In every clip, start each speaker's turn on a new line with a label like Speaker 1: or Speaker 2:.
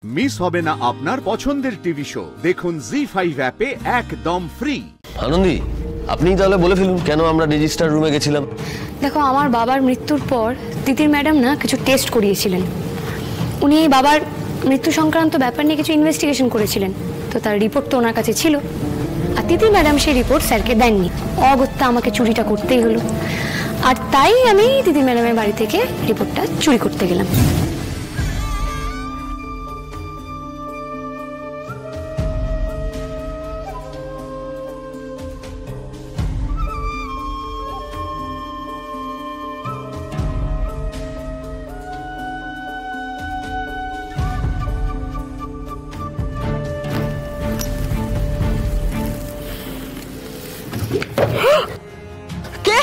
Speaker 1: Miss হবে না আপনার পছন্দের টিভি শো। দেখুন জি5 অ্যাপে একদম ফ্রি।
Speaker 2: আনন্দী, আপনি তাহলে বলে ফেলুন কেন আমরা রেজিস্টার রুমে গেছিলাম।
Speaker 3: দেখো, আমার বাবার মৃত্যুর পর তিতির ম্যাডাম না কিছু টেস্ট করিয়েছিলেন। উনি এই বাবার মৃত্যু সংক্রান্ত ব্যাপার নিয়ে কিছু ইনভেস্টিগেশন করেছিলেন, তো তার রিপোর্ট তো ওনার কাছে ছিল। আর তিতির ম্যাডাম সেই রিপোর্ট স্যারকে দেননি, অগত্যা আমাকে চুরিটা করতেই হলো। আর তাই আমি তিতির ম্যাডামের বাড়ি থেকে রিপোর্টটা চুরি করতে গেলাম।
Speaker 4: কে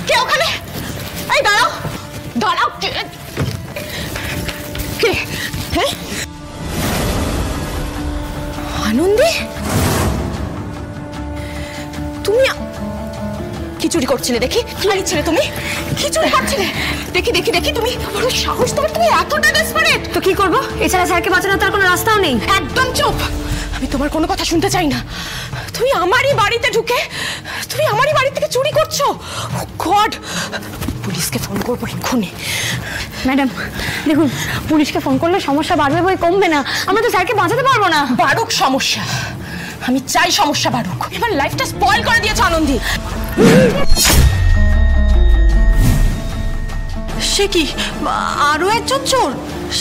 Speaker 4: কে ওখানে? এই দাঁড়াও দাঁড়াও, কে? হ্যাঁ, আনন্দী, তুমি কি চুরি করছিলে? দেখি কি ছিলে তুমি, কি চুরি করছিলে? দেখি দেখি দেখি, তুমি বড় সাহস তোমার, তুমি এতটা ডেসপারেট।
Speaker 3: তো কি করবো? এছাড়া স্যারকে বাঁচানোর তার কোনো রাস্তাও নেই।
Speaker 4: একদম চুপ, আমি তোমার কোনো কথা শুনতে চাই না। তুমি আমারই বাড়িতে ঢুকে তুমি আমারই বাড়ি থেকে চুরি করছো। গড, পুলিশকে ফোন করবো এক্ষুনি।
Speaker 3: ম্যাডাম দেখুন, পুলিশকে ফোন করলে সমস্যা বাড়বে বই কমবে না। আমরা তো স্যারকে বাঁচাতে পারবো না।
Speaker 4: বাড়ুক সমস্যা, আমি চাই সমস্যা বাড়ুক। এবার লাইফটা স্পয়েল করে দিয়েছো আনন্দী। সে কি আরো একজন চোর?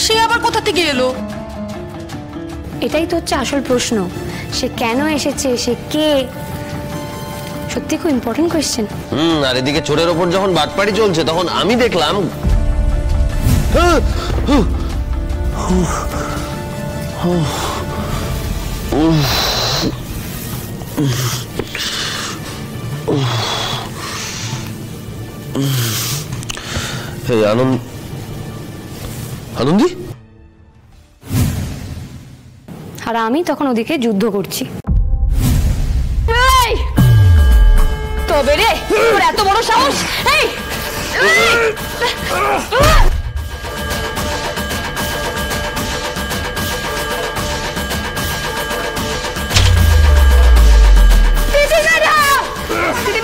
Speaker 4: সে আবার কোথা থেকে এলো?
Speaker 3: এটাই তো হচ্ছে আসল প্রশ্ন, সে কেন এসেছে, সে কে? সত্যি খুব ইম্পর্টেন্ট কোয়েশ্চেন।
Speaker 2: আর এদিকে চোরের ওপর যখন বাটপাড়ি চলছে তখন আমি দেখলাম আনন্দী,
Speaker 3: আর আমি তখন ওদিকে যুদ্ধ করছি।
Speaker 4: তবে রে, তোর এত বড় সাহস! এই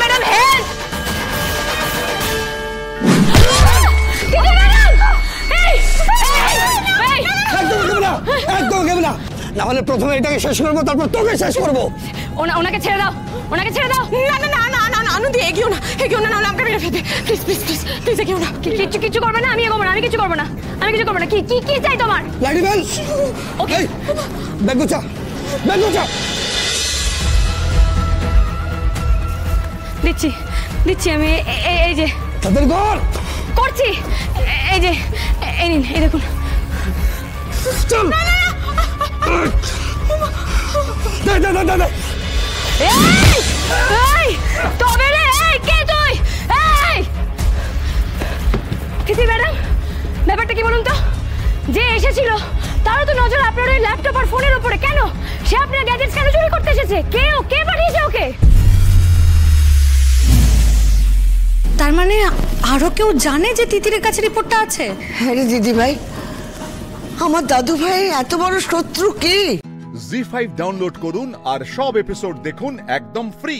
Speaker 4: ম্যাডাম, হেল্প!
Speaker 5: একদম কেবল না হলে প্রথমে এটাকে শেষ করবো, তারপর তোকে শেষ করবো।
Speaker 3: ওনাকে ছেড়ে দাও, ওনাকে ছেড়ে দাও।
Speaker 4: না না না না না, আনন্দী এগিও না, নাহলে আমাকে মেরে ফেলবে। প্লিজ প্লিজ প্লিজ প্লিজ এগিও না।
Speaker 3: কিছু করবে না, আমি এগোবো না, আমি কিছু করবো না, আমি কিছু করবো না। কি কি কি চাই তোমার?
Speaker 5: লাইটি বেল,
Speaker 3: ওকে,
Speaker 5: ব্যাগ গুছা, ব্যাগ গুছা।
Speaker 3: দিচ্ছি দিচ্ছি আমি, এই যে
Speaker 5: তাদের ঘর
Speaker 3: করছি, এই যে এই নিন, এই দেখুন।
Speaker 5: চল, দে দে দে দে।
Speaker 3: এই তবে রে, এই কে তুই? এই তিথি ম্যাডাম, ব্যাপারটা কি বলুন তো? যে এসেছিল তারও তো নজর আপনার ওই ল্যাপটপ আর ফোনের উপরে। কেন সে আপনার গ্যাজেটস কেন চুরি করতে এসেছে? কে পাঠিয়েছে ওকে?
Speaker 6: তার মানে আরো কেউ জানে যে তিতিরের কাছে রিপোর্টটা আছে?
Speaker 7: আরে দিদি ভাই, আমার দাদু ভাই এত বড় শত্রু কি?
Speaker 1: জি5 ডাউনলোড করুন আর সব এপিসোড দেখুন একদম ফ্রি।